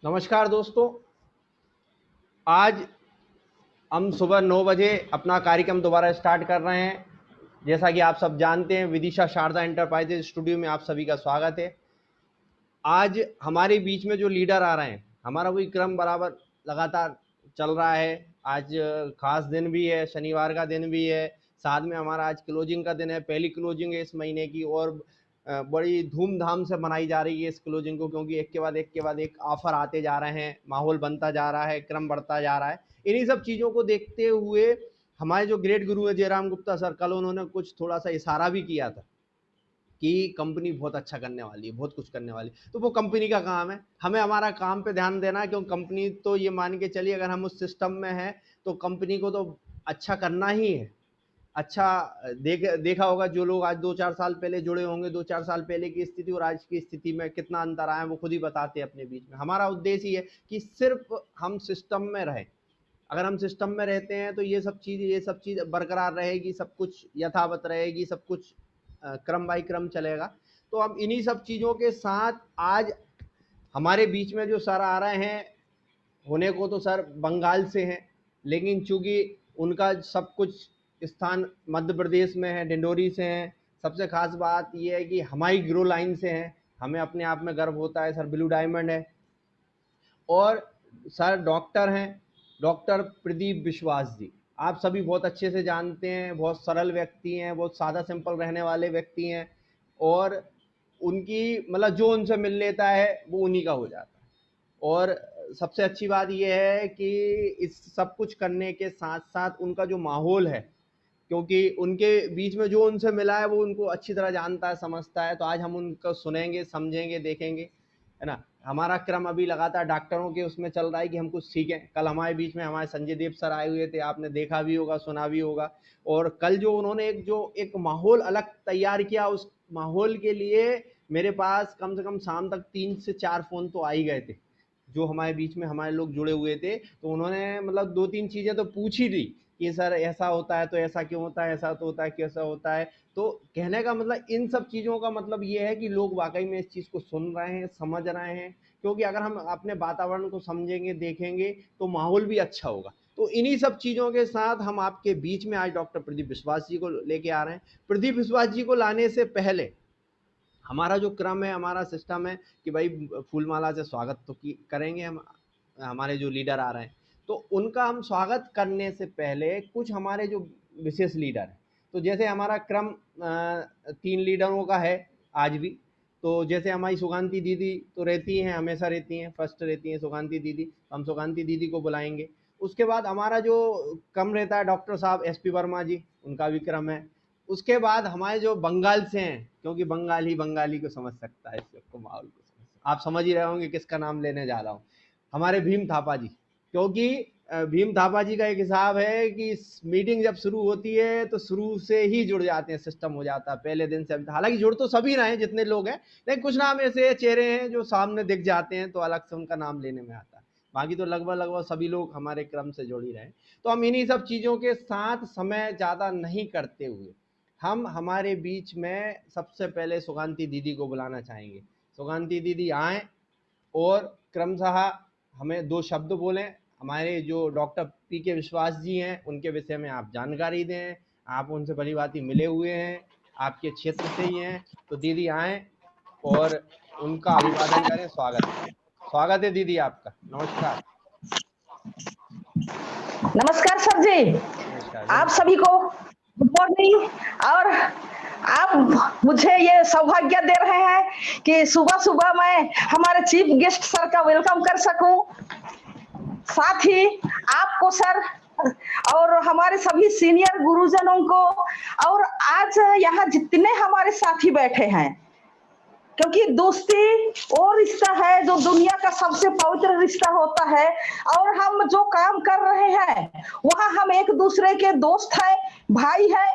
नमस्कार दोस्तों। आज हम सुबह 9 बजे अपना कार्यक्रम दोबारा स्टार्ट कर रहे हैं। जैसा कि आप सब जानते हैं, विदिशा शारदा एंटरप्राइजेज स्टूडियो में आप सभी का स्वागत है। आज हमारे बीच में जो लीडर आ रहे हैं, हमारा वही क्रम बराबर लगातार चल रहा है। आज खास दिन भी है, शनिवार का दिन भी है, साथ में हमारा आज क्लोजिंग का दिन है। पहली क्लोजिंग है इस महीने की और बड़ी धूमधाम से मनाई जा रही है इस क्लोजिंग को, क्योंकि एक के बाद एक ऑफर आते जा रहे हैं, माहौल बनता जा रहा है, क्रम बढ़ता जा रहा है। इन्हीं सब चीज़ों को देखते हुए हमारे जो ग्रेट गुरु हैं जयराम गुप्ता सर, कल उन्होंने कुछ थोड़ा सा इशारा भी किया था कि कंपनी बहुत अच्छा करने वाली है, बहुत कुछ करने वाली है। तो वो कंपनी का काम है, हमें हमारा काम पे ध्यान देना है, क्योंकि कंपनी तो ये मान के चलिए अगर हम उस सिस्टम में हैं तो कंपनी को तो अच्छा करना ही है। अच्छा देखा होगा, जो लोग आज 2-4 साल पहले जुड़े होंगे, 2-4 साल पहले की स्थिति और आज की स्थिति में कितना अंतर आया है वो खुद ही बताते हैं अपने बीच में। हमारा उद्देश्य ये है कि सिर्फ हम सिस्टम में रहें। अगर हम सिस्टम में रहते हैं तो ये सब चीज़ बरकरार रहेगी, सब कुछ यथावत रहेगी, सब कुछ क्रम बाई क्रम चलेगा। तो हम इन्हीं सब चीज़ों के साथ आज हमारे बीच में जो सर आ रहे हैं, होने को तो सर बंगाल से हैं, लेकिन चूंकि उनका सब कुछ स्थान मध्य प्रदेश में है, डिंडोरी से हैं। सबसे खास बात यह है कि हमारी ग्रो लाइन से हैं, हमें अपने आप में गर्व होता है। सर ब्लू डायमंड है और सर डॉक्टर हैं, डॉक्टर प्रदीप विश्वास जी। आप सभी बहुत अच्छे से जानते हैं, बहुत सरल व्यक्ति हैं, बहुत सादा सिंपल रहने वाले व्यक्ति हैं और उनकी मतलब जो उनसे मिल लेता है वो उन्हीं का हो जाता है। और सबसे अच्छी बात यह है कि इस सब कुछ करने के साथ साथ उनका जो माहौल है, क्योंकि उनके बीच में जो उनसे मिला है वो उनको अच्छी तरह जानता है, समझता है। तो आज हम उनको सुनेंगे, समझेंगे, देखेंगे, है ना। हमारा क्रम अभी लगातार डॉक्टरों के उसमें चल रहा है कि हम कुछ सीखें। कल हमारे बीच में हमारे संजय देव सर आए हुए थे, आपने देखा भी होगा, सुना भी होगा। और कल जो उन्होंने एक माहौल अलग तैयार किया, उस माहौल के लिए मेरे पास कम से कम शाम तक 3 से 4 फ़ोन तो आ ही गए थे। जो हमारे बीच में हमारे लोग जुड़े हुए थे, तो उन्होंने मतलब 2-3 चीज़ें तो पूछ ही दी कि सर ऐसा होता है तो ऐसा क्यों होता है, ऐसा तो होता है, कैसा होता है। तो कहने का मतलब इन सब चीज़ों का मतलब ये है कि लोग वाकई में इस चीज़ को सुन रहे हैं, समझ रहे हैं। क्योंकि अगर हम अपने वातावरण को समझेंगे, देखेंगे तो माहौल भी अच्छा होगा। तो इन्हीं सब चीज़ों के साथ हम आपके बीच में आज डॉक्टर प्रदीप विश्वास जी को लेके आ रहे हैं। प्रदीप विश्वास जी को लाने से पहले हमारा जो क्रम है, हमारा सिस्टम है कि भाई फूलमाला से स्वागत तो करेंगे हम, हमारे जो लीडर आ रहे हैं तो उनका हम स्वागत करने से पहले कुछ हमारे जो विशेष लीडर हैं, तो जैसे हमारा क्रम 3 लीडरों का है आज भी। तो जैसे हमारी सुगांती दीदी तो रहती हैं, हमेशा रहती हैं, फर्स्ट रहती हैं सुगांती दीदी, तो हम सुगांती दीदी को बुलाएंगे। उसके बाद हमारा जो क्रम रहता है, डॉक्टर साहब एसपी वर्मा जी, उनका भी क्रम है। उसके बाद हमारे जो बंगाल से हैं, क्योंकि बंगाली को समझ सकता है, इसको माहौल को समझ सकता है। आप समझ ही रहे होंगे किसका नाम लेने जा रहा हूँ, हमारे भीम थापा जी। क्योंकि भीम थापा जी का एक हिसाब है कि मीटिंग जब शुरू होती है तो शुरू से ही जुड़ जाते हैं, सिस्टम हो जाता है पहले दिन से। हालांकि जुड़ तो सभी रहे हैं जितने लोग हैं, लेकिन कुछ नाम ऐसे चेहरे हैं जो सामने दिख जाते हैं तो अलग से उनका नाम लेने में आता है। बाकी तो लगभग सभी लोग हमारे क्रम से जुड़ ही रहे हैं। तो हम इन्हीं सब चीज़ों के साथ समय ज़्यादा नहीं करते हुए हम हमारे बीच में सबसे पहले सुगांती दीदी को बुलाना चाहेंगे। सुगांती दीदी आएँ और क्रमशः हमें 2 शब्द बोलें। हमारे जो डॉक्टर पीके विश्वास जी हैं उनके विषय में आप जानकारी दें। आप उनसे भली भांति मिले हुए हैं, आपके क्षेत्र से ही हैं, तो दीदी आएँ और उनका अभिवादन करें, स्वागत करें। स्वागत है दीदी आपका। नमस्कार। नमस्कार सर जी, नमस्कार। आप सभी को गुड मॉर्निंग। और आप मुझे ये सौभाग्य दे रहे हैं कि सुबह सुबह मैं हमारे चीफ गेस्ट सर का वेलकम कर सकूं, साथ ही आपको सर और हमारे सभी सीनियर गुरुजनों को, और आज यहाँ जितने हमारे साथी बैठे हैं, क्योंकि दोस्ती वो रिश्ता है जो दुनिया का सबसे पवित्र रिश्ता होता है। और हम जो काम कर रहे हैं वहां हम एक दूसरे के दोस्त हैं, भाई है।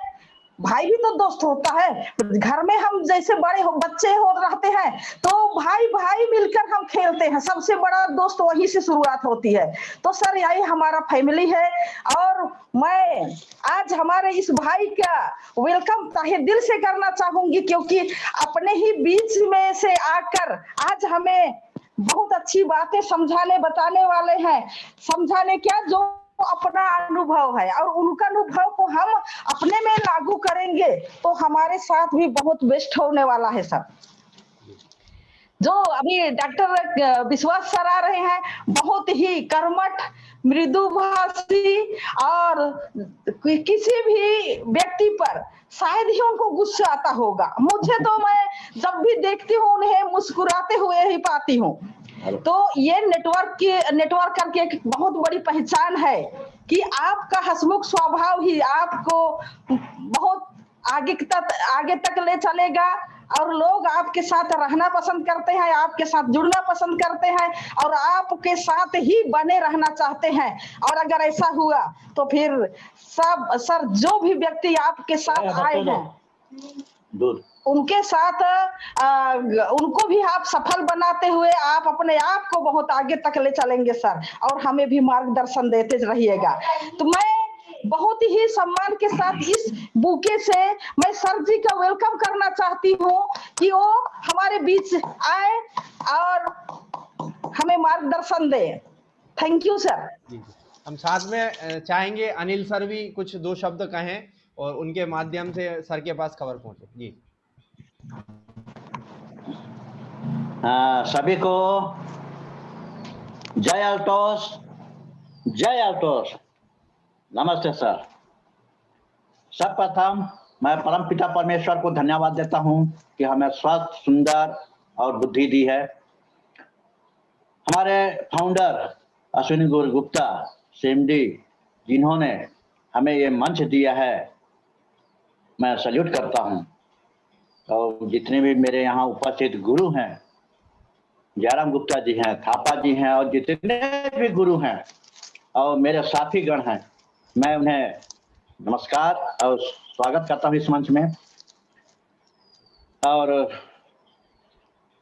भाई भी तो दोस्त होता है। घर में हम जैसे बच्चे हो रहते हैं तो भाई भाई मिलकर हम खेलते हैं, सबसे बड़ा दोस्त वहीं से शुरुआत होती है। तो सर यही हमारा फैमिली है और मैं आज हमारे इस भाई का वेलकम तहे दिल से करना चाहूंगी, क्योंकि अपने ही बीच में से आकर आज हमें बहुत अच्छी बातें समझाने बताने वाले हैं। समझाने क्या, जो अपना अनुभव है और उनका अनुभव को हम अपने में लागू करेंगे तो हमारे साथ भी बहुत बेस्ट होने वाला है सर। जो अभी डॉक्टर विश्वास सर आ रहे हैं, बहुत ही कर्मठ, मृदुभाषी और किसी भी व्यक्ति पर शायद ही उनको गुस्सा आता होगा। मुझे तो मैं जब भी देखती हूँ उन्हें मुस्कुराते हुए ही पाती हूँ। तो ये नेटवर्क करके एक बहुत बड़ी पहचान है कि आपका हंसमुख स्वभाव ही आपको बहुत आगे तक ले चलेगा और लोग आपके साथ रहना पसंद करते हैं, आपके साथ जुड़ना पसंद करते हैं और आपके साथ ही बने रहना चाहते हैं। और अगर ऐसा हुआ तो फिर सब सर जो भी व्यक्ति आपके साथ आए हैं उनके साथ उनको भी आप सफल बनाते हुए आप अपने आप को बहुत आगे तक ले चलेंगे सर, और हमें भी मार्गदर्शन देते रहिएगा। तो मैं बहुत ही सम्मान के साथ इस बुके से मैं सर जी का वेलकम करना चाहती हूँ कि वो हमारे बीच आए और हमें मार्गदर्शन दे। Thank you sir. जी, हम साथ में चाहेंगे अनिल सर भी कुछ दो शब्द कहें और उनके माध्यम से सर के पास खबर पहुंचे। जी सभी को जय अल्टोस, जय अल्टोस। नमस्ते सर। सर्वप्रथम मैं परमपिता परमेश्वर को धन्यवाद देता हूं कि हमें स्वस्थ, सुंदर और बुद्धि दी है। हमारे फाउंडर अश्विनी गुप्ता सीएमडी जिन्होंने हमें ये मंच दिया है, मैं सल्यूट करता हूं। और जितने भी मेरे यहाँ उपस्थित गुरु हैं, जयराम गुप्ता जी हैं, थापा जी हैं और जितने भी गुरु हैं और मेरे साथी गण हैं, मैं उन्हें नमस्कार और स्वागत करता हूँ इस मंच में। और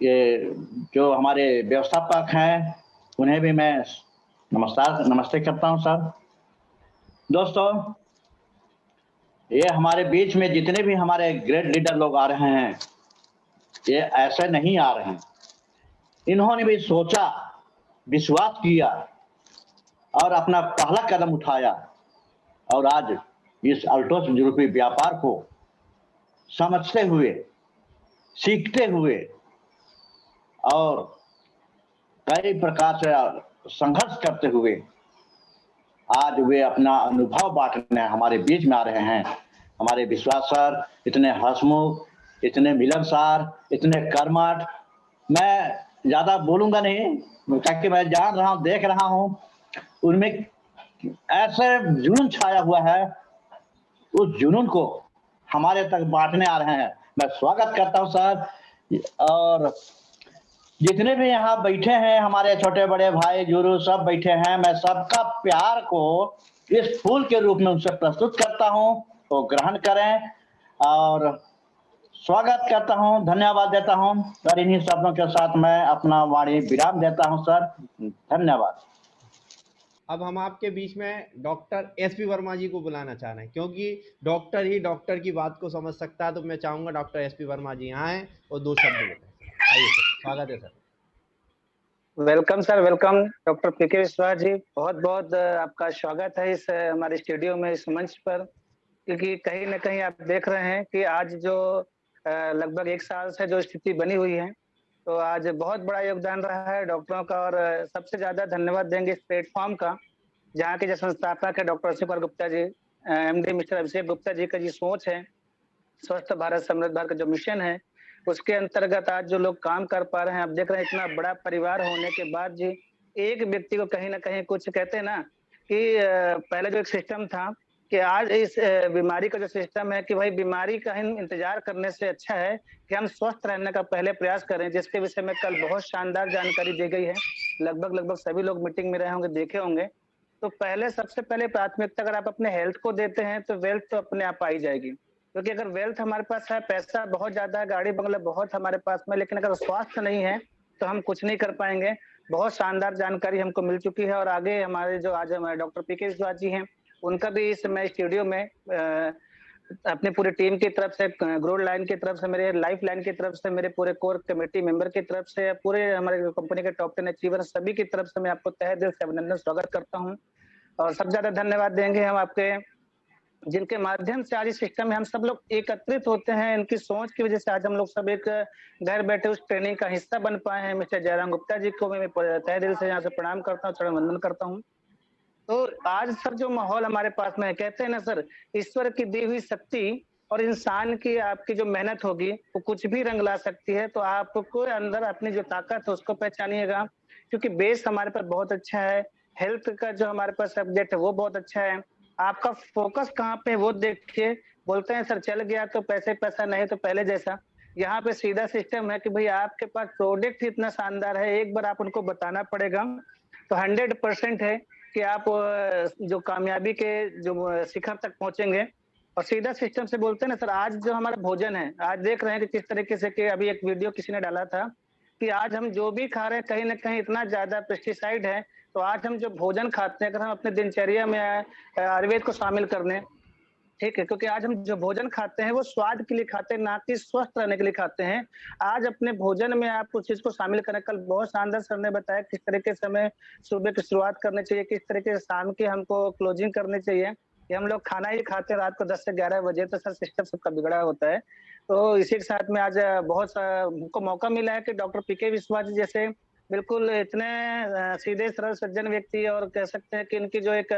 ये जो हमारे व्यवस्थापक हैं उन्हें भी मैं नमस्ते करता हूँ सर। दोस्तों, ये हमारे बीच में जितने भी हमारे ग्रेट लीडर लोग आ रहे हैं, ये ऐसे नहीं आ रहे हैं। इन्होंने भी सोचा, विश्वास किया और अपना पहला कदम उठाया और आज इस अल्टोस यूरोपीय व्यापार को समझते हुए, सीखते हुए और कई प्रकार से संघर्ष करते हुए आज वे अपना अनुभव बांटने हमारे बीच में आ रहे हैं। हमारे विश्वास सर इतने हंसमुख, इतने मिलनसार, इतने कर्मठ, मैं ज्यादा बोलूंगा नहीं ताकि मैं जान रहा हूं, देख रहा हूं उनमें ऐसे जुनून छाया हुआ है। उस जुनून को हमारे तक बांटने आ रहे हैं। मैं स्वागत करता हूं सर। और जितने भी यहाँ बैठे हैं, हमारे छोटे बड़े भाई गुरु सब बैठे हैं, मैं सबका प्यार को इस फूल के रूप में उनसे प्रस्तुत करता हूं, वो ग्रहण करें और स्वागत करता हूं, धन्यवाद देता हूं सर। इन्हीं शब्दों के साथ मैं अपना वाणी विराम देता हूं सर। धन्यवाद। अब हम आपके बीच में डॉक्टर एसपी वर्मा जी को बुलाना चाह रहे हैं, क्योंकि डॉक्टर ही डॉक्टर की बात को समझ सकता है। तो मैं चाहूंगा डॉक्टर एसपी वर्मा जी यहाँ आए और दो शब्द बोलें। आइए सर, स्वागत है sir. Welcome sir, welcome doctor P K Vishwas. बहुत बहुत आपका स्वागत है इस हमारे स्टूडियो में, इस मंच पर। क्योंकि कहीं ना कहीं आप देख रहे हैं कि आज जो लगभग 1 साल से जो स्थिति बनी हुई है, तो आज बहुत बड़ा योगदान रहा है डॉक्टरों का। और सबसे ज्यादा धन्यवाद देंगे इस प्लेटफॉर्म का, जहाँ के जो संस्थापक है doctor Ashwini Gupta ji, MD mister Abhishek Gupta ji का जी सोच है, स्वस्थ भारत समृद्ध भारत का जो मिशन है, उसके अंतर्गत आज जो लोग काम कर पा रहे हैं। आप देख रहे हैं इतना बड़ा परिवार होने के बाद जी एक व्यक्ति को कहीं ना कहीं कुछ कहते हैं ना कि पहले जो एक सिस्टम था कि आज इस बीमारी का जो सिस्टम है कि भाई बीमारी का इंतजार करने से अच्छा है कि हम स्वस्थ रहने का पहले प्रयास करें, जिसके विषय में कल बहुत शानदार जानकारी दी गई है। लगभग सभी लोग मीटिंग में रहे होंगे, देखे होंगे। तो पहले सबसे पहले प्राथमिकता अगर आप अपने हेल्थ को देते हैं तो वेल्थ तो अपने आप आई जाएगी। क्योंकि अगर वेल्थ हमारे पास है, पैसा बहुत ज्यादा है, गाड़ी बंगला बहुत हमारे पास में, लेकिन अगर स्वास्थ्य नहीं है तो हम कुछ नहीं कर पाएंगे। बहुत शानदार जानकारी हमको मिल चुकी है। और आगे हमारे जो आज हमारे डॉक्टर पीके विश्वास जी हैं, उनका भी इस समय स्टूडियो में अपनी पूरी टीम की तरफ से, ग्रोथ लाइन की तरफ से, मेरे लाइफ लाइन की तरफ से, मेरे पूरे कोर कमेटी मेंबर की तरफ से, पूरे हमारे कंपनी के टॉप 10 अचीवर सभी की तरफ से मैं आपको तहे दिल से अभिनंदन स्वागत करता हूं। और सबसे ज्यादा धन्यवाद देंगे हम आपके, जिनके माध्यम से आज इस सिस्टम में हम सब लोग एकत्रित होते हैं। इनकी सोच की वजह से आज हम लोग सब एक घर बैठे उस ट्रेनिंग का हिस्सा बन पाए हैं। मिस्टर जयराम गुप्ता जी को मैं तहे दिल से यहाँ से प्रणाम करता हूँ, चरण वंदन करता हूँ। तो आज सर जो माहौल हमारे पास में है, कहते हैं ना सर, ईश्वर की दी हुई शक्ति और इंसान की आपकी जो मेहनत होगी वो कुछ भी रंग ला सकती है। तो आपको अंदर अपनी जो ताकत है उसको पहचानिएगा, क्योंकि बेस हमारे पास बहुत अच्छा है। हेल्थ का जो हमारे पास सब्जेक्ट है वो बहुत अच्छा है। आपका फोकस कहाँ पे है वो देखिए। बोलते हैं सर चल गया तो पैसे पैसा, नहीं तो पहले जैसा। यहाँ पे सीधा सिस्टम है कि भाई आपके पास प्रोडक्ट इतना शानदार है, एक बार आप उनको बताना पड़ेगा तो 100% है कि आप जो कामयाबी के जो शिखर तक पहुंचेंगे। और सीधा सिस्टम से बोलते हैं ना सर, आज जो हमारा भोजन है, आज देख रहे हैं कि किस तरीके से, कि अभी एक वीडियो किसी ने डाला था कि आज हम जो भी खा रहे हैं कहीं ना कहीं इतना ज्यादा पेस्टिसाइड है। तो आज हम जो भोजन खाते हैं, अगर हम अपने दिनचर्या में आयुर्वेद को शामिल कर लें, ठीक है, क्योंकि आज हम जो भोजन खाते हैं वो स्वाद के लिए खाते हैं, ना कि स्वस्थ रहने के लिए खाते हैं। आज अपने भोजन में आप उस चीज को शामिल करें। कल बहुत शानदार सर ने बताया किस तरीके से हमें सुबह की शुरुआत करनी चाहिए, किस तरीके से शाम की हमको क्लोजिंग करनी चाहिए। कि हम लोग खाना ही खाते हैं रात को 10 से 11 बजे, तो सर सिस्टम सबका बिगड़ा होता है। तो इसी के साथ में आज बहुत हमको मौका मिला है कि डॉक्टर पीके विश्वास जी जैसे बिल्कुल इतने सीधे सरल सज्जन व्यक्ति, और कह सकते हैं कि इनकी जो एक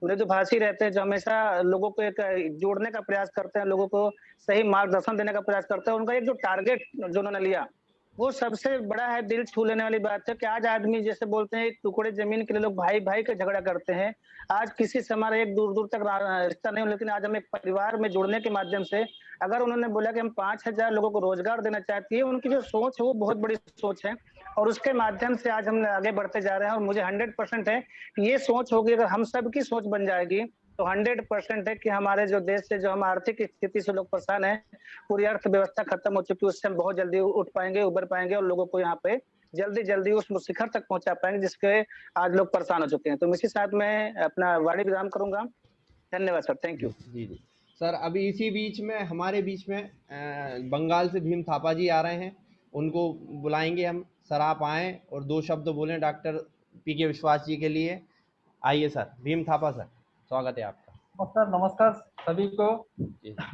मृदुभाषी रहते हैं, जो हमेशा लोगों को एक जोड़ने का प्रयास करते हैं, लोगों को सही मार्गदर्शन देने का प्रयास करते हैं। उनका एक जो टारगेट जो उन्होंने लिया वो सबसे बड़ा है, दिल छू लेने वाली बात है कि आज आदमी जैसे बोलते हैं एक टुकड़े जमीन के लिए लोग भाई भाई का झगड़ा करते हैं। आज किसी से हमारा एक दूर दूर तक रिश्ता नहीं, लेकिन आज हम एक परिवार में जुड़ने के माध्यम से, अगर उन्होंने बोला कि हम 5,000 लोगों को रोजगार देना चाहती है, उनकी जो सोच है वो बहुत बड़ी सोच है। और उसके माध्यम से आज हम आगे बढ़ते जा रहे हैं। और मुझे 100% है कि ये सोच होगी, अगर हम सबकी सोच बन जाएगी तो 100% है कि हमारे जो देश से, जो हम आर्थिक स्थिति से लोग परेशान है, पूरी अर्थव्यवस्था खत्म हो चुकी है, उससे हम बहुत जल्दी उठ पाएंगे, उबर पाएंगे, और लोगों को यहाँ पे जल्दी जल्दी उस शिखर तक पहुंचा पाएंगे जिसके आज लोग परेशान हो चुके हैं। तो इसी साथ में अपना वाणी विराम करूंगा। धन्यवाद सर, थैंक यू। जी जी सर, अभी इसी बीच में हमारे बीच में बंगाल से भीम थापा जी आ रहे हैं, उनको बुलाएंगे हम। सर आप आएँ और 2 शब्द बोलें डॉक्टर पीके विश्वास जी के लिए। आइए सर, भीम थापा सर, स्वागत है आपका। नमस्कार, नमस्कार सभी को।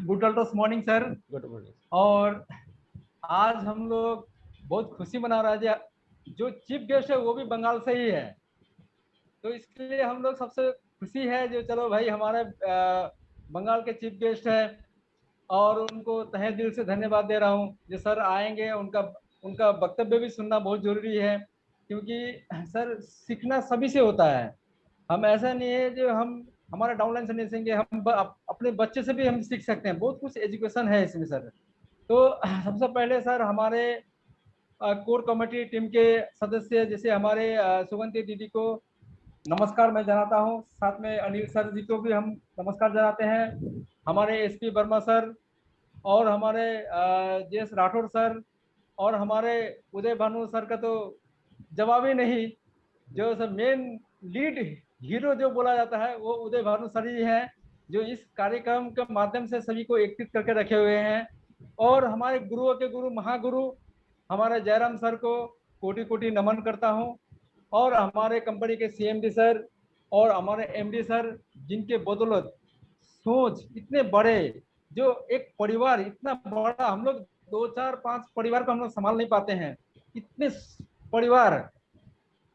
गुड ऑल्टोस मॉर्निंग सर। Good morning. और आज हम लोग बहुत खुशी मना रहे हैं, जो चीफ गेस्ट है वो भी बंगाल से ही है, तो इसके लिए हम लोग सबसे खुशी है जो चलो भाई हमारे बंगाल के चीफ गेस्ट है, और उनको तहे दिल से धन्यवाद दे रहा हूँ। जो सर आएंगे उनका वक्तव्य भी सुनना बहुत जरूरी है, क्योंकि सर सीखना सभी से होता है। हम ऐसा नहीं है जो हम हमारा डाउनलाइन से नहीं सीखेंगे, हम अपने बच्चे से भी हम सीख सकते हैं, बहुत कुछ एजुकेशन है इसमें सर। तो सबसे पहले सर हमारे कोर कमेटी टीम के सदस्य जैसे हमारे सुगंधी दीदी को नमस्कार मैं जनाता हूँ, साथ में अनिल सर जी को भी हम नमस्कार जनाते हैं, हमारे एसपी वर्मा सर, और हमारे जेएस राठौर सर, और हमारे उदय भानु सर का तो जवाब ही नहीं, जो सर मेन लीड हीरो जो बोला जाता है वो उदय भानु सर ही हैं, जो इस कार्यक्रम के माध्यम से सभी को एकत्रित करके रखे हुए हैं। और हमारे गुरुओं के गुरु महागुरु हमारे जयराम सर को कोटि कोटि नमन करता हूं, और हमारे कंपनी के सीएमडी सर और हमारे एमडी सर, जिनके बदौलत सोच इतने बड़े, जो एक परिवार इतना बड़ा, हम लोग 2, 4, 5 परिवार को हम लोग संभाल नहीं पाते हैं, इतने परिवार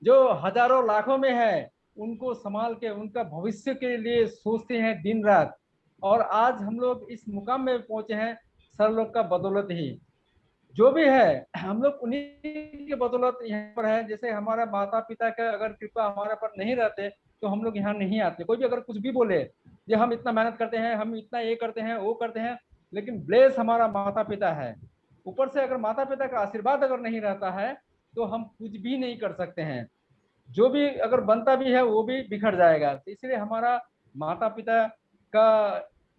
जो हजारों लाखों में है उनको संभाल के उनका भविष्य के लिए सोचते हैं दिन रात। और आज हम लोग इस मुकाम में पहुंचे हैं सर लोग का बदौलत ही, जो भी है हम लोग उन्हीं के बदौलत यहाँ पर है। जैसे हमारा माता पिता का अगर कृपा हमारे पर नहीं रहते तो हम लोग यहाँ नहीं आते। कोई भी अगर कुछ भी बोले ये हम इतना मेहनत करते हैं, हम इतना ये करते हैं वो करते हैं, लेकिन ब्लेस हमारा माता पिता है। ऊपर से अगर माता पिता का आशीर्वाद अगर नहीं रहता है तो हम कुछ भी नहीं कर सकते हैं, जो भी अगर बनता भी है वो भी बिखर जाएगा। तो इसलिए हमारा माता पिता का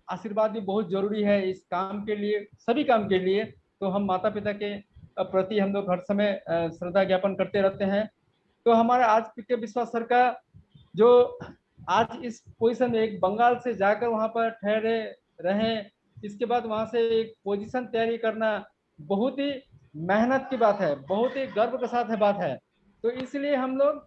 आशीर्वाद भी बहुत जरूरी है इस काम के लिए, सभी काम के लिए। तो हम माता पिता के प्रति हम लोग हर समय श्रद्धा ज्ञापन करते रहते हैं। तो हमारा आज पीके विश्वास सर का जो आज इस पोजीशन में एक बंगाल से जाकर वहां पर ठहरे रहे इसके बाद वहां से एक पोजीशन तैयारी करना बहुत ही मेहनत की बात है, बहुत ही गर्व के साथ है बात है। तो इसलिए हम लोग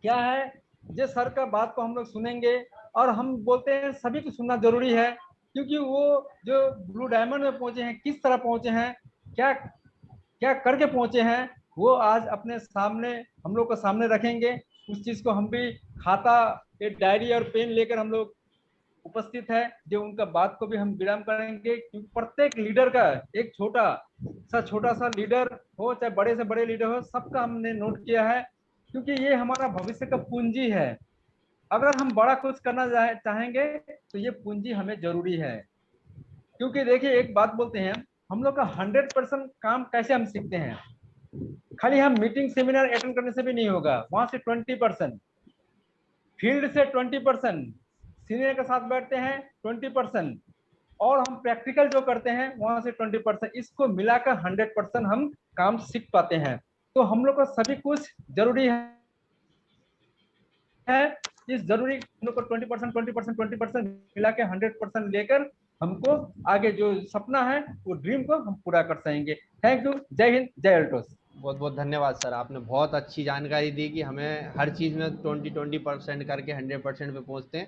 क्या है, जिस सर का बात को हम लोग सुनेंगे, और हम बोलते हैं सभी को सुनना जरूरी है, क्योंकि वो जो ब्लू डायमंड में पहुंचे हैं, किस तरह पहुंचे हैं, क्या क्या करके पहुंचे हैं, वो आज अपने सामने हम लोग को सामने रखेंगे। उस चीज को हम भी खाता, एक डायरी और पेन लेकर हम लोग उपस्थित है, जो उनका बात को भी हम विराम करेंगे, क्योंकि प्रत्येक लीडर का एक छोटा सा लीडर हो, चाहे बड़े से बड़े लीडर हो, सबका हमने नोट किया है, क्योंकि ये हमारा भविष्य का पूंजी है। अगर हम बड़ा कुछ करना चाहेंगे तो ये पूंजी हमें जरूरी है। क्योंकि देखिए एक बात बोलते हैं, हम लोग का 100% काम कैसे हम सीखते हैं, खाली हम मीटिंग सेमिनार अटेंड करने से भी नहीं होगा, वहां से 20%, फील्ड से 20%, सीनियर के साथ बैठते हैं 20%, और हम प्रैक्टिकल जो करते हैं वहां से 20%, इसको मिलाकर 100% हम काम सीख पाते हैं। तो हम लोग को सभी कुछ जरूरी है, इस जरूरी हम लोग को 20% मिला के 100% लेकर हमको आगे जो सपना है वो ड्रीम को हम पूरा कर सकेंगे। थैंक यू, जय हिंद, जय अल्टोस। बहुत बहुत धन्यवाद सर, आपने बहुत अच्छी जानकारी दी कि हमें हर चीज़ में 20% करके 100% पे पहुंचते हैं।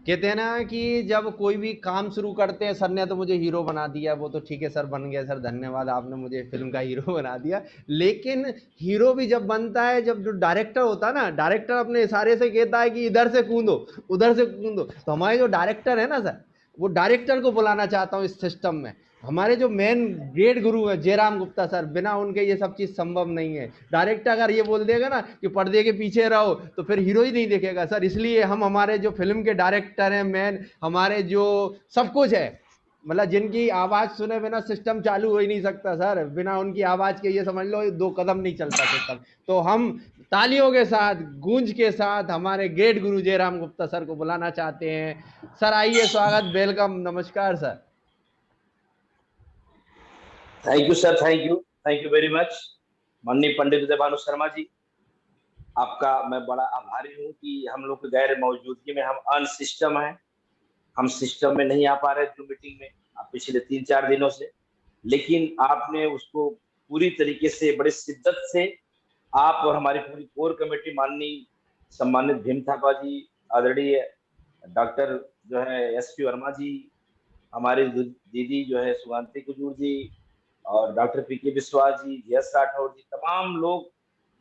कहते हैं ना कि जब कोई भी काम शुरू करते हैं, सर ने तो मुझे हीरो बना दिया, वो तो ठीक है सर, बन गया सर, धन्यवाद, आपने मुझे फिल्म का हीरो बना दिया। लेकिन हीरो भी जब बनता है, जब जो डायरेक्टर होता है ना, डायरेक्टर अपने इशारे से कहता है कि इधर से कूदो, उधर से कूदो, तो हमारे जो डायरेक्टर है ना सर, वो डायरेक्टर को बुलाना चाहता हूँ इस सिस्टम में। हमारे जो मेन ग्रेट गुरु है जयराम गुप्ता सर, बिना उनके ये सब चीज़ संभव नहीं है। डायरेक्टर अगर ये बोल देगा ना कि पर्दे के पीछे रहो, तो फिर हीरो ही नहीं दिखेगा सर। इसलिए हम हमारे जो फिल्म के डायरेक्टर हैं, मेन हमारे जो सब कुछ है, मतलब जिनकी आवाज़ सुने बिना सिस्टम चालू हो ही नहीं सकता सर, बिना उनकी आवाज़ के ये समझ लो 2 कदम नहीं चलता सिस्टम। तो हम तालियों के साथ, गूंज के साथ हमारे ग्रेट गुरु जयराम गुप्ता सर को बुलाना चाहते हैं। सर आइए, स्वागत, वेलकम, नमस्कार sir. Thank you sir, thank you very much माननीय पंडित उदय भानु शर्मा जी, आपका मैं बड़ा आभारी हूँ कि हम लोग के गैर मौजूदगी में हम अनसिस्टम हैं, हम सिस्टम में नहीं आ पा रहे जो मीटिंग में आप पिछले 3-4 दिनों से, लेकिन आपने उसको पूरी तरीके से बड़े शिद्दत से आप और हमारी पूरी कोर कमेटी, माननीय सम्मानित भीम थापा जी, आदरणीय डॉक्टर जो है SP वर्मा जी, हमारी दीदी जो है सुगांती कुजूर जी, और डॉक्टर PK विश्वास जी, GS राठौर जी, तमाम लोग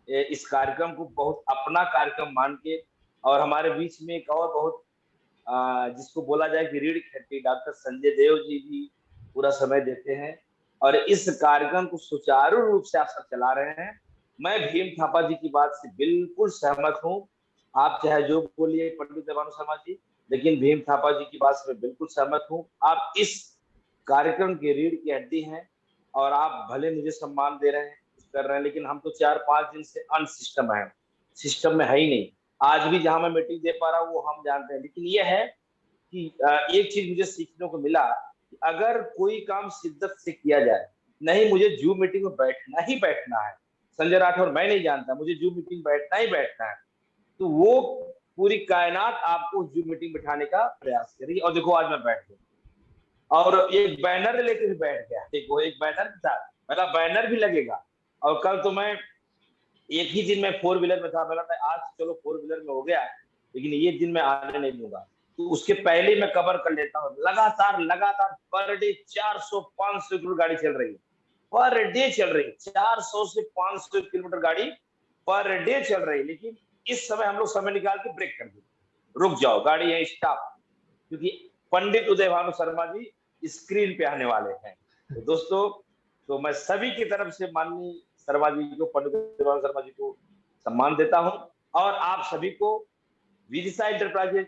इस कार्यक्रम को बहुत अपना कार्यक्रम मान के, और हमारे बीच में एक और बहुत जिसको बोला जाए कि रीढ़ की हड्डी डॉक्टर संजय देव जी भी पूरा समय देते हैं, और इस कार्यक्रम को सुचारू रूप से आप सब चला रहे हैं। मैं भीम थापा जी की बात से बिल्कुल सहमत हूँ, आप चाहे जो बोलिए पंडित भानु शर्मा जी, लेकिन भीम थापा जी की बात से मैं बिल्कुल सहमत हूँ। आप इस कार्यक्रम की रीढ़ की हड्डी हैं, और आप भले मुझे सम्मान दे रहे हैं, कुछ कर रहे हैं, लेकिन हम तो 4-5 दिन से अनसिस्टम है, सिस्टम में है ही नहीं। आज भी जहां मैं मीटिंग दे पा रहा हूँ वो हम जानते हैं, लेकिन ये है कि एक चीज मुझे सीखने को मिला कि अगर कोई काम शिद्दत से किया जाए, नहीं मुझे जूम मीटिंग में बैठना ही बैठना है, संजय राठौर मैं नहीं जानता, मुझे जूम मीटिंग बैठना ही बैठना है, तो वो पूरी कायनात आपको जूम मीटिंग बिठाने का प्रयास करेगी। और देखो आज मैं बैठ गया, और एक बैनर लेकर भी बैठ गया, वो एक बैनर था, मेरा बैनर भी लगेगा। और कल तो मैं एक ही दिन में 4 व्हीलर में था, मैं आज चलो 4 व्हीलर में हो गया, लेकिन ये दिन मैं आने नहीं दूंगा, तो उसके पहले मैं कवर कर लेता हूँ। लगातार पर डे 400-500 किलोमीटर गाड़ी चल रही है, पर डे चल रही है, 400 से 500 किलोमीटर गाड़ी पर डे चल रही है। लेकिन इस समय हम लोग समय निकाल के ब्रेक कर दिए, रुक जाओ, गाड़ी है स्टॉप, क्योंकि पंडित उदय भानु शर्मा जी स्क्रीन पे आने वाले हैं। तो दोस्तों, तो मैं सभी की तरफ से माननीय शर्मा जी को, पंडित उदय भानु शर्मा जी को सम्मान देता हूं, और आप सभी को विदिशा एंटरप्राइजेज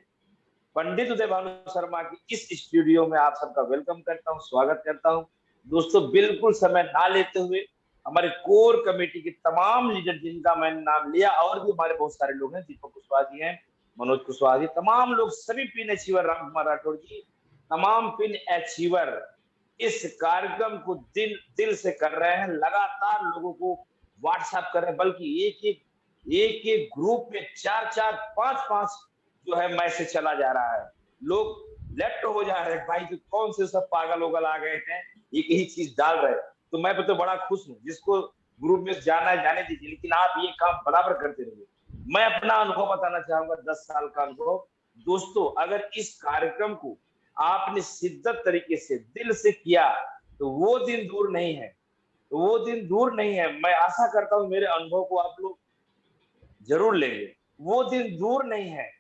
पंडित उदय भानु शर्मा की इस स्टूडियो में आप सबका वेलकम करता हूं, स्वागत करता हूं। दोस्तों, बिल्कुल समय ना लेते हुए हमारे कोर कमेटी के तमाम लीडर जिनका मैंने नाम लिया, और भी हमारे बहुत सारे लोग हैं, दीपक कुशवाहा जी हैं, मनोज कुशवाहा जी, तमाम लोग, सभी पिन अचीवर, राम कुमार राठौर जी, तमाम पिन अचीवर इस कार्यक्रम को दिल से कर रहे हैं, लगातार लोगों को व्हाट्सएप कर रहे हैं, बल्कि एक ग्रुप में 4-4, 5-5 जो है मैसेज चला जा रहा है। लोग लेफ्ट हो जा रहे हैं भाई, तो कौन से सब पागल वगल आ गए हैं एक ही चीज डाल रहे हैं। तो मैं तो बड़ा खुश हूँ, जिसको ग्रुप में जाना है जाने दीजिए, लेकिन आप ये काम बराबर करते रहिए। मैं अपना अनुभव बताना चाहूंगा, 10 साल का अनुभव। दोस्तों, अगर इस कार्यक्रम को आपने शिद्दत तरीके से दिल से किया तो वो दिन दूर नहीं है, तो वो दिन दूर नहीं है। मैं आशा करता हूँ मेरे अनुभव को आप लोग जरूर लेंगे। वो दिन दूर नहीं है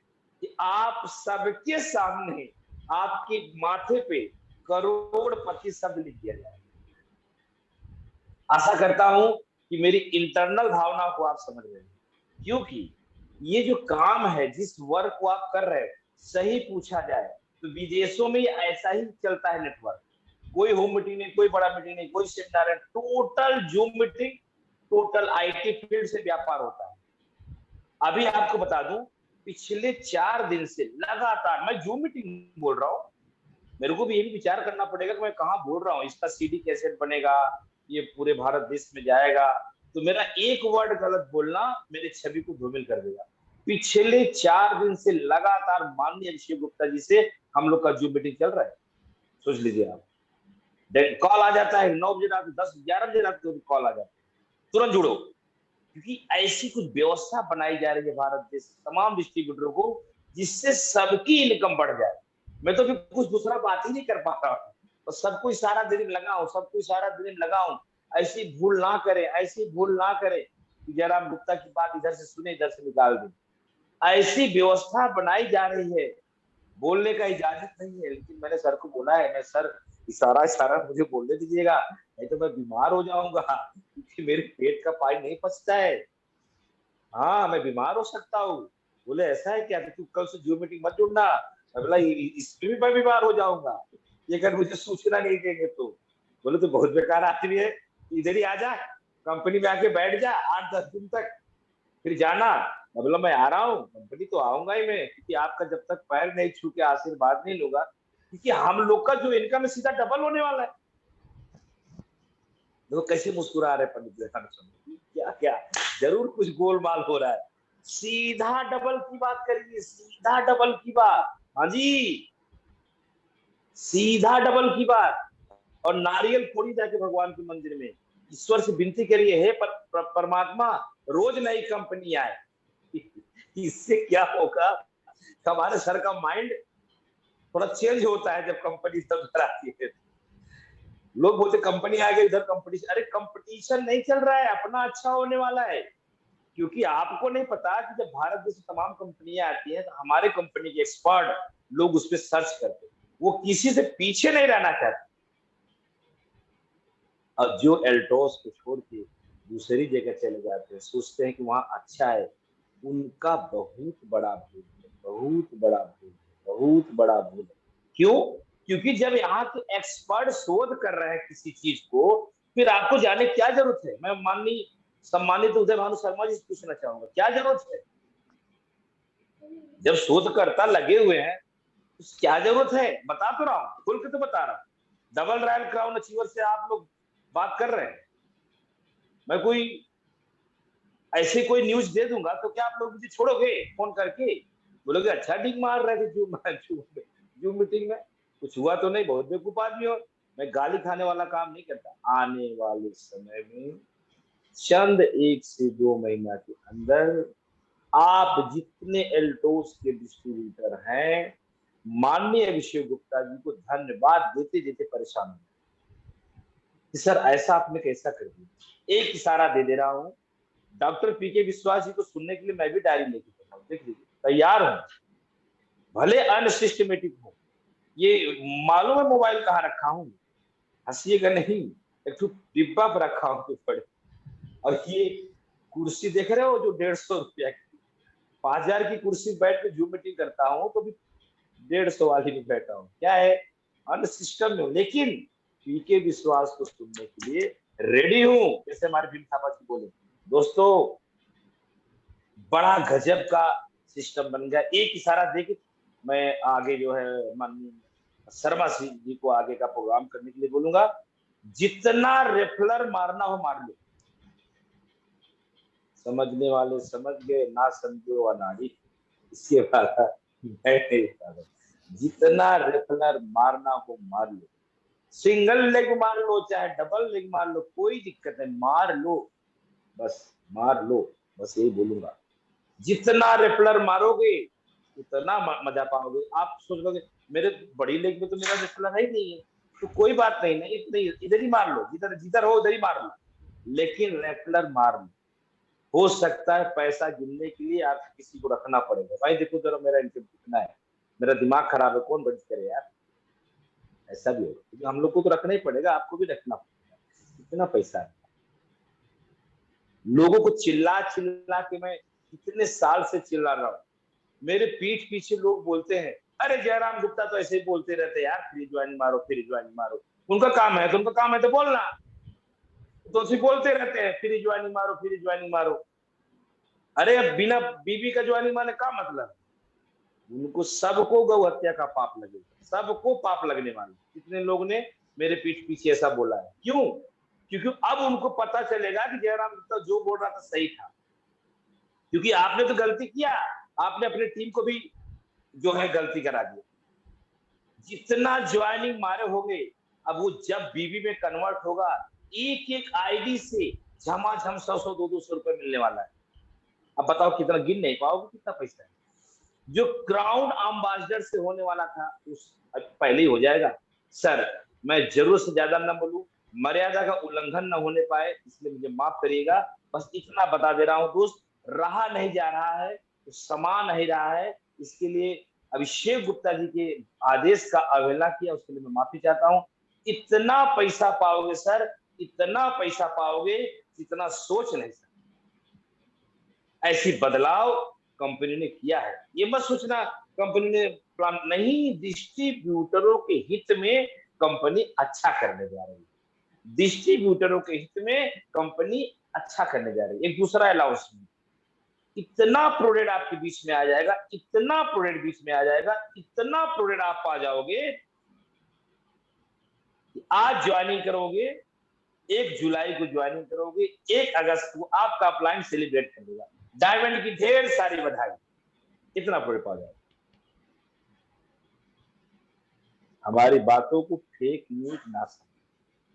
कि आप सबके सामने आपके माथे पे करोड़पति शब्द लिख दिया जाए। आशा करता हूं कि मेरी इंटरनल भावना को आप समझ रहे हैं, क्योंकि ये जो काम है, जिस वर्क को आप कर रहे हैं, सही पूछा जाए तो विदेशों में ऐसा ही चलता है नेटवर्क। कोई होम मीटिंग नहीं, कोई बड़ा मीटिंग नहीं, कोई सेमिनार है, total zoom meeting, total IT field से व्यापार होता है। अभी आपको बता दूं, पिछले 4 दिन से लगातार मैं जूम मीटिंग बोल रहा हूँ। मेरे को भी ये भी विचार करना पड़ेगा कि मैं कहाँ बोल रहा हूँ, इसका सीडी कैसेट बनेगा, ये पूरे भारत देश में जाएगा, तो मेरा एक वर्ड गलत बोलना मेरे छवि को धूमिल कर देगा। पिछले 4 दिन से लगातार माननीय अभिषेक गुप्ता जी से हम लोग का जूम मीटिंग चल रहा है। सोच लीजिए आप, कॉल आ जाता है 9 बजे रात, 10-11 बजे रात को कॉल आ जाता है, तुरंत जुड़ो, क्योंकि ऐसी कुछ व्यवस्था बनाई जा रही है भारत देश तमाम डिस्ट्रीब्यूटरों को, जिससे सबकी इनकम बढ़ जाए। मैं तो कुछ दूसरा बात ही नहीं कर पा रहा हूँ, तो सबको सारा दिन लगाऊं, सबको सारा दिन लगाऊं। ऐसी भूल ना करें, ऐसी भूल ना करें कि जयराम गुप्ता की बात इधर से सुने इधर से निकाल दें। ऐसी व्यवस्था बनाई जा रही है, बोलने का इजाजत नहीं है, लेकिन मैंने सर को बोला है, मैं सर इशारा मुझे बोलने दीजिएगा, नहीं तो मैं बीमार हो जाऊंगा, क्योंकि मेरे पेट का पानी नहीं पचता है। हाँ, मैं बीमार हो सकता हूँ। बोले ऐसा है क्या, तू कल से जूम मीटिंग मत जुड़ना। मैं बोला इसमें भी मैं बीमार हो जाऊंगा ये अगर मुझे सूचना नहीं देंगे तो। बोले तो बहुत बेकार आदमी है, इधर ही आ जा, कंपनी में आके बैठ जा 8-10 दिन तक, फिर जाना। मैं बोला मैं आ रहा हूँ, कंपनी तो आऊंगा ही मैं, क्योंकि आपका जब तक पैर नहीं छू के आशीर्वाद नहीं लूंगा, क्योंकि हम लोग का जो इनकम है सीधा डबल होने वाला है। देखो कैसे मुस्कुरा रहे पंडित विवेकानंद स्वामी, क्या क्या जरूर कुछ गोलमाल हो रहा है। सीधा डबल की बात करिए, सीधा डबल की बात, हाँ जी, सीधा डबल की बात। और नारियल फोड़ी जाके भगवान के मंदिर में ईश्वर से विनती करिए, हे परमात्मा रोज नई कंपनी आए। इससे क्या होगा, हमारे सर का माइंड थोड़ा चेंज होता है जब कंपनी सब आती है। लोग बोलते कंपनी आ गई इधर कंपटीशन, अरे कंपटीशन नहीं चल रहा है, अपना अच्छा होने वाला है। क्योंकि आपको नहीं पता कि जब भारत देश में तमाम कंपनियां आती हैं तो हमारे कंपनी के एक्सपर्ट लोग उस पर सर्च करते हैं, वो किसी से पीछे नहीं रहना चाहते। और जो एल्टोस को छोड़ के दूसरी जगह चले जाते हैं, सोचते हैं कि वहां अच्छा है, उनका बहुत बड़ा भूल है, बहुत बड़ा भूल है, बहुत बड़ा भूल है। क्यों? क्योंकि जब यहाँ के एक्सपर्ट शोध कर रहे हैं किसी चीज को, फिर आपको जाने क्या जरूरत है। मैं माननीय सम्मानित उदय भानु शर्मा जी से पूछना चाहूंगा, क्या जरूरत है? जब शोधकर्ता लगे हुए हैं तो क्या जरूरत है? बता तो रहा हूं, खुल के तो बता रहा हूं। डबल रॉयल क्राउन अचीवर से आप लोग बात कर रहे हैं, मैं कोई ऐसे कोई न्यूज दे दूंगा तो क्या आप लोग मुझे छोड़ोगे? फोन करके बोलोगे अच्छा डिग मार रहे थे जूम मीटिंग में, कुछ हुआ तो नहीं, बहुत बेवकूफ आदमी हो। मैं गाली खाने वाला काम नहीं करता। आने वाले समय में चंद 1 से 2 महीना के अंदर आप जितने एल्टोस के डिस्ट्रीब्यूटर हैं, माननीय अभिषेक गुप्ता जी को धन्यवाद देते देते परेशान हो कि सर ऐसा आपने कैसा कर दिया। एक इशारा दे दे रहा हूं, डॉक्टर पीके विश्वास जी को सुनने के लिए मैं भी डायरी लेके बैठा हूं, देख लीजिए, तैयार हूं, भले अनसिस्टमेटिक हो। ये मालूम है मोबाइल कहाँ रखा हूं, हंसीएगा नहीं, एक डिब्बा पर रखा हूं पड़े। और ये कुर्सी देख रहे हो जो 150 रुपया की, 5000 की कुर्सी बैठ के जूम मीटिंग करता हूँ तो भी 150 वाली में बैठा हूँ। क्या है, अन्य सिस्टम में, लेकिन पीके विश्वास को सुनने के लिए रेडी हूं, जैसे हमारे भीम थापा जी बोले। दोस्तों, बड़ा गजब का सिस्टम बन गया। एक इशारा देके मैं आगे जो है माननीय शर्मा सिंह जी को आगे का प्रोग्राम करने के लिए बोलूंगा। जितना रेफलर मारना हो मार लो, समझने वाले समझ गए, ना समझो अनाड़ी। इसके बाद जितना रेफलर मारना हो मार लो, सिंगल लेग मार लो चाहे डबल लेग मार लो, कोई दिक्कत नहीं, मार लो, बस मार लो, बस यही बोलूंगा। जितना रेफलर मारोगे उतना मजा पाओगे। आप सोच लोगे मेरे बड़ी लेग में तो मेरा रेफलर है ही नहीं है, तो कोई बात नहीं, नहीं इधर ही मार लो, जिधर जिधर हो उधर ही मार लो, लेकिन रेफलर मार लो। हो सकता है पैसा गिनने के लिए आपको किसी को रखना पड़ेगा, भाई देखो जरा मेरा इनकम कितना है, मेरा दिमाग खराब है, कौन बंद करे यार, ऐसा भी होगा, क्योंकि हम लोग को तो रखना ही पड़ेगा, आपको भी रखना पड़ेगा, कितना पैसा है। लोगों को चिल्ला चिल्ला के मैं कितने साल से चिल्ला रहा हूँ, मेरे पीठ पीछे लोग बोलते हैं अरे जयराम गुप्ता तो ऐसे ही बोलते रहते यार, फ्री ज्वाइनिंग मारो फ्री ज्वाइनिंग मारो, उनका काम है तो उनका काम है तो बोलना, तो उसे बोलते रहते हैं फ्री ज्वाइनिंग मारो फ्री ज्वाइनिंग मारो। अरे अब बिना बीबी का ज्वाइनिंग मारने का मतलब, उनको सबको गौ हत्या का पाप लगेगा, सबको पाप लगने वाला। कितने लोग ने मेरे पीठ पीछे ऐसा बोला है, क्यों? क्योंकि अब उनको पता चलेगा कि जयराम गुप्ता जो बोल रहा था सही था, क्योंकि आपने तो गलती किया, आपने अपनी टीम को भी जो है गलती करा दिया। जितना ज्वाइनिंग मारे होंगे, अब वो जब बीबी में कन्वर्ट होगा, एक एक आईडी से झमाझम 100-100 200 रुपए मिलने वाला है। अब बताओ कितना, गिन नहीं पाओगे कितना पैसा है। जो क्राउन एम्बेसडर से होने वाला था उस पहले ही हो जाएगा। सर मैं जरूर से ज्यादा न बोलूं, मर्यादा का उल्लंघन न होने पाए, इसलिए मुझे माफ करिएगा, बस इतना बता दे रहा हूं दोस्त, रहा नहीं जा रहा है तो समा नहीं रहा है, इसके लिए अभिषेक गुप्ता जी के आदेश का अवहेलना किया, उसके लिए मैं माफी चाहता हूं। इतना पैसा पाओगे सर, इतना पैसा पाओगे जितना सोच नहीं सकते। ऐसी बदलाव कंपनी ने किया है, ये मत सोचना कंपनी ने प्लान नहीं, डिस्ट्रीब्यूटरों के हित में कंपनी अच्छा करने जा रही है, डिस्ट्रीब्यूटरों के हित में कंपनी अच्छा करने जा रही है। एक दूसरा अनाउंसमेंट, इतना प्रोडक्ट आपके बीच में आ जाएगा, इतना प्रोडक्ट बीच में आ जाएगा, इतना प्रोडक्ट आप पा जाओगे, आज ज्वाइनिंग करोगे, 1 जुलाई को ज्वाइनिंग करोगे, 1 अगस्त को आपका अपलाइन सेलिब्रेट कर देगा, डायमंड की ढेर सारी बधाई, इतना प्रोडक्ट पा जाएगा। हमारी बातों को फेक न्यूज ना समझें।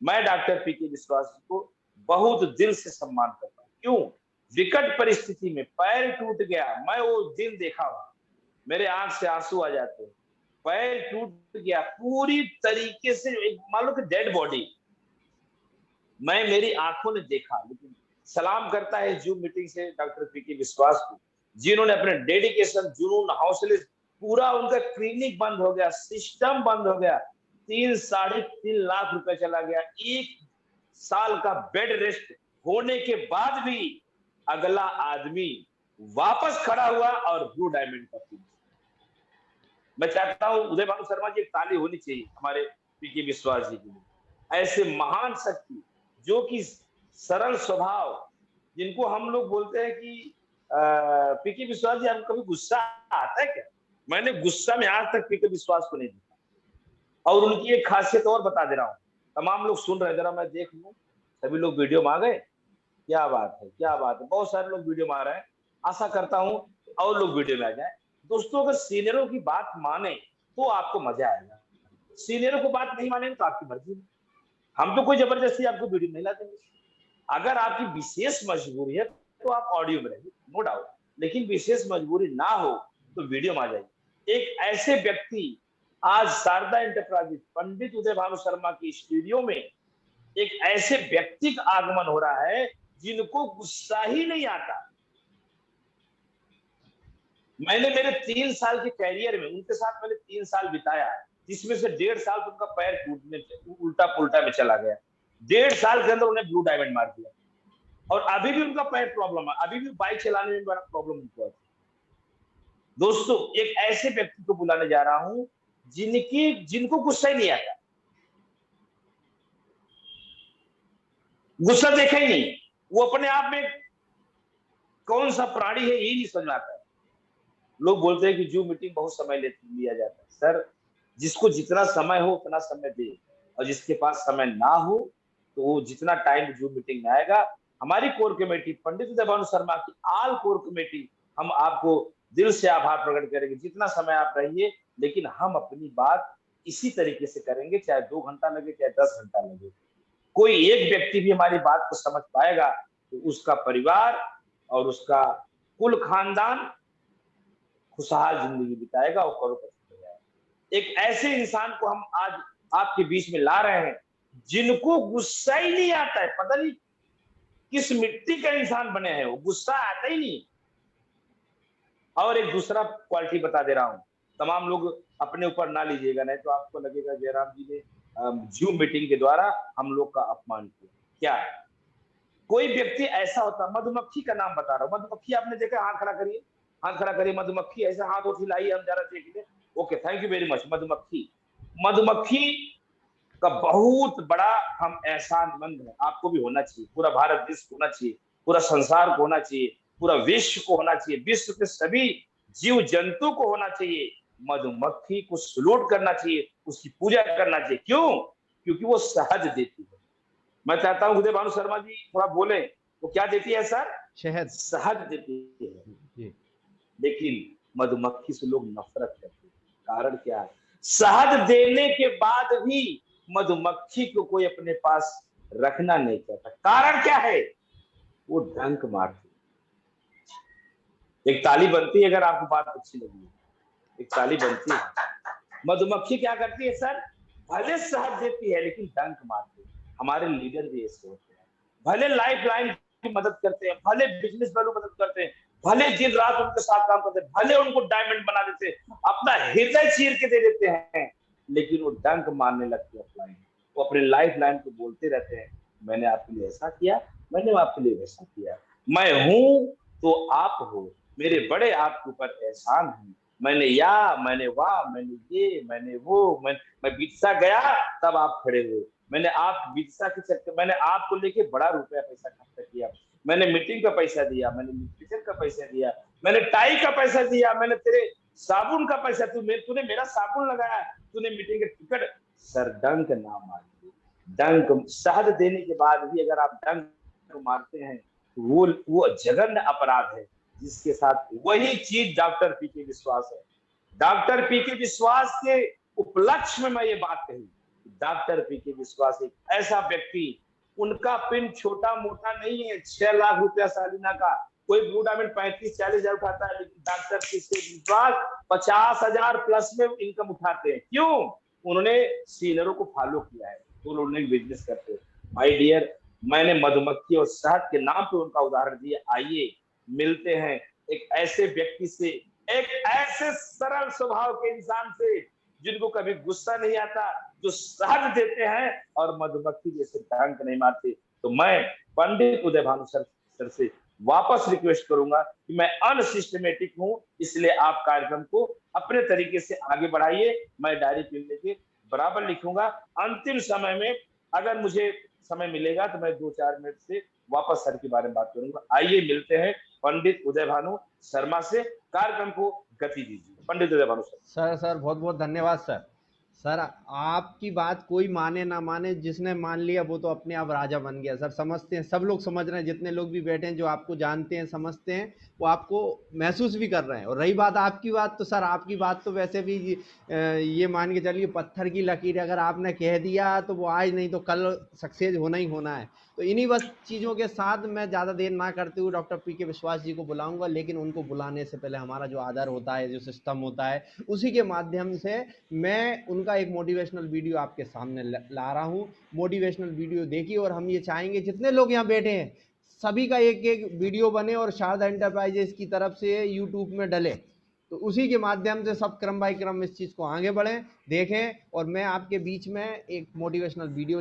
मैं डॉक्टर पीके विश्वास जी को बहुत दिल से सम्मान करता हूँ, क्यों? विकट परिस्थिति में पैर टूट गया, मैं वो दिन देखा हुआ, मेरे आंख से आंसू आ जाते हैं, पैर टूट गया पूरी तरीके से, मान लो कि डेड बॉडी, मैं मेरी आंखों ने देखा। लेकिन सलाम करता है जूम मीटिंग से डॉक्टर पीके विश्वास को, जिन्होंने अपने डेडिकेशन, जुनून, हौसले, पूरा उनका क्लिनिक बंद हो गया, सिस्टम बंद हो गया, 3-3.5 लाख रुपए चला गया, 1 साल का बेड रेस्ट होने के बाद भी अगला आदमी वापस खड़ा हुआ और ब्लू डायमंड का पीस। मैं चाहता हूं उदय भानु शर्मा जी, एक ताली होनी चाहिए हमारे पीके विश्वास जी के लिए। ऐसे महान शक्ति जो कि सरल स्वभाव, जिनको हम लोग बोलते हैं कि पीके विश्वास जी, आपको कभी गुस्सा आता है क्या? मैंने गुस्सा में आज तक पीके विश्वास को नहीं देखा। और उनकी एक खासियत और बता दे रहा हूँ, तमाम लोग सुन रहे, जरा मैं देख लूं, सभी लोग वीडियो में आ गए, क्या बात है, क्या बात है, बहुत सारे लोग वीडियो में आ रहे हैं, आशा करता हूं और लोग वीडियो में आ जाए। दोस्तों अगर सीनियरों की बात माने तो आपको मजा आएगा, सीनियरों को बात नहीं माने तो आपकी मर्जी है, हम तो कोई जबरदस्ती आपको वीडियो नहीं ला देंगे। अगर आपकी विशेष मजबूरी है तो आप ऑडियो में रहिए, नो डाउट, लेकिन विशेष मजबूरी ना हो तो वीडियो में आ जाइए। एक ऐसे व्यक्ति, आज शारदा एंटरप्राइजेज पंडित उदय भानु शर्मा की स्टूडियो में एक ऐसे व्यक्ति का आगमन हो रहा है जिनको गुस्सा ही नहीं आता। मैंने मेरे 3 साल के कैरियर में उनके साथ मैंने 3 साल बिताया है, जिसमें से 1.5 साल तो उनका पैर टूटने उल्टा पुल्टा में चला गया, 1.5 साल के अंदर उन्हें ब्लू डायमंड मार दिया, और अभी भी उनका पैर प्रॉब्लम है, अभी भी बाइक चलाने में बड़ा प्रॉब्लम हुआ है। दोस्तों एक ऐसे व्यक्ति को बुलाने जा रहा हूं जिनको गुस्सा ही नहीं आता, गुस्सा देखा ही नहीं, वो अपने आप में कौन सा प्राणी है यही नहीं समझ आता है। लोग बोलते हैं कि जूम मीटिंग बहुत समय लिया जाता है, सर जिसको जितना समय हो उतना समय दे, और जिसके पास समय ना हो तो वो जितना टाइम जूम मीटिंग में आएगा। हमारी कोर कमेटी पंडित उदय भानु शर्मा की आल कोर कमेटी, हम आपको दिल से आभार प्रकट करेंगे, जितना समय आप रहिए, लेकिन हम अपनी बात इसी तरीके से करेंगे, चाहे 2 घंटा लगे, चाहे 10 घंटा लगे। कोई एक व्यक्ति भी हमारी बात को समझ पाएगा तो उसका परिवार और उसका कुल खानदान खुशहाल जिंदगी बिताएगा और करोड़पति हो जाएगा। एक ऐसे इंसान को हम आज आपके बीच में ला रहे हैं जिनको गुस्सा ही नहीं आता है। पता नहीं किस मिट्टी का इंसान बने हैं, वो गुस्सा आता ही नहीं। और एक दूसरा क्वालिटी बता दे रहा हूं, तमाम लोग अपने ऊपर ना लीजिएगा, नहीं तो आपको लगेगा जयराम जी ने जूम मीटिंग के द्वारा हम लोग का अपमान किया। क्या कोई व्यक्ति ऐसा होता, मधुमक्खी का नाम बता रहा हूं, मधुमक्खी आपने देखा? हाथ खड़ा करिए, हाथ खड़ा करिए। मधुमक्खी ऐसा हाथ उठ हिलाइए, हम जरा देखिए। Okay, thank you very much. मधुमक्खी का बहुत बड़ा हम एहसानमंद है, आपको भी होना चाहिए, पूरा भारत देश को होना चाहिए, पूरा संसार को होना चाहिए, पूरा विश्व को होना चाहिए, विश्व के सभी जीव जंतु को होना चाहिए। मधुमक्खी को सलूट करना चाहिए, उसकी पूजा करना चाहिए। क्यों? क्योंकि वो शहद देती है। मैं चाहता हूं उदय भानु शर्मा जी थोड़ा बोले, वो क्या देती है सर? शहद। शहद देती है जी। लेकिन मधुमक्खी से लोग नफरत करते हैं। कारण क्या है? शहद देने के बाद भी मधुमक्खी को कोई अपने पास रखना नहीं चाहता। कारण क्या है? वो डंक मारती है। एक ताली बनती है अगर आपको बात अच्छी लगी, एक ताली बनती है। मधुमक्खी क्या करती है सर? भले शहद देती है लेकिन डंक मारती है। हमारे लीडर भी ऐसे होते हैं, भले लाइफ लाइन की मदद करते हैं, भले बिजनेस वैल्यू मदद करते हैं, भले दिन रात उनके साथ काम करते हैं, भले उनको डायमंड बना देते हैं, अपना हृदय चीर के दे देते हैं, लेकिन वो डंक मारने लगते हैं। वो अपने लाइफ लाइन को बोलते रहते हैं, मैंने आपके लिए ऐसा किया, मैंने आपके लिए वैसा किया, मैं हूं तो आप हो, मेरे बड़े आपके ऊपर एहसान है, मैंने मैंने वाह, मैंने ये, मैंने वो, मैं बिरसा गया तब आप खड़े हुए, मैंने आप बिरसा के चक्कर, मैंने आपको लेके बड़ा रुपया पैसा खर्च किया, मैंने मीटिंग का पैसा दिया, मैंने न्यूट्रिशन का पैसा दिया, मैंने टाई का पैसा दिया, मैंने तेरे साबुन का पैसा, तूने मेरा साबुन लगाया, तूने मीटिंग का टिकट। सर डंक ना मारिए, डंक शहद देने के बाद भी अगर आप डंक मारते हैं तो वो जघन्य अपराध है, जिसके साथ वही चीज डॉक्टर पीके विश्वास है। डॉक्टर पीके विश्वास के उपलक्ष्य में मैं ये बात कही, डॉक्टर पीके विश्वास एक ऐसा व्यक्ति, उनका पिन छोटा मोटा नहीं है, 6 लाख रुपया सालिना का, कोई ब्लू डायमंड 35-40 हजार उठाता है, लेकिन डॉक्टर पीके विश्वास 50,000 प्लस में इनकम उठाते हैं। क्यों? उन्होंने सीनियरों को फॉलो किया है, तो उन्होंने बिजनेस करते हैं। माय डियर, मैंने मधुमक्खी और शहद के नाम पे उनका उदाहरण दिया। आइए मिलते हैं एक ऐसे व्यक्ति से, एक ऐसे सरल स्वभाव के इंसान से जिनको कभी गुस्सा नहीं आता, जो शहद देते हैं और मधुमक्खी जैसे डंक नहीं मारते। तो मैं पंडित उदय भानु सर से वापस रिक्वेस्ट करूंगा कि मैं अनसिस्टमेटिक हूं, इसलिए आप कार्यक्रम को अपने तरीके से आगे बढ़ाइए। मैं डायरी पे लेके बराबर लिखूंगा। अंतिम समय में अगर मुझे समय मिलेगा तो मैं 2-4 मिनट से वापस सर के बारे में बात करूंगा। आइए मिलते हैं पंडित उदय भानु शर्मा से, कार्यक्रम को गति दीजिए। पंडित उदय भानु सर बहुत बहुत धन्यवाद सर। सर आपकी बात कोई माने ना माने, जिसने मान लिया वो तो अपने आप राजा बन गया। सर समझते हैं, सब लोग समझ रहे हैं, जितने लोग भी बैठे हैं जो आपको जानते हैं, समझते हैं, वो आपको महसूस भी कर रहे हैं। और रही बात आपकी बात, तो सर आपकी बात तो वैसे भी ये मान के चलिए पत्थर की लकीर, अगर आपने कह दिया तो वो आज नहीं तो कल सक्सेस होना ही होना है। तो इन्हीं बस चीज़ों के साथ मैं ज़्यादा देर ना करते हुए डॉक्टर पीके विश्वास जी को बुलाऊंगा, लेकिन उनको बुलाने से पहले हमारा जो आधार होता है, जो सिस्टम होता है, उसी के माध्यम से मैं उनका एक मोटिवेशनल वीडियो आपके सामने ला रहा हूँ। मोटिवेशनल वीडियो देखिए, और हम ये चाहेंगे जितने लोग यहाँ बैठे हैं सभी का एक एक वीडियो बने और शारदा एंटरप्राइजेस की तरफ से यूट्यूब में डले, तो उसी के माध्यम से सब क्रम बाय क्रम इस चीज़ को आगे बढ़ें, देखें। और मैं आपके बीच में एक मोटिवेशनल वीडियो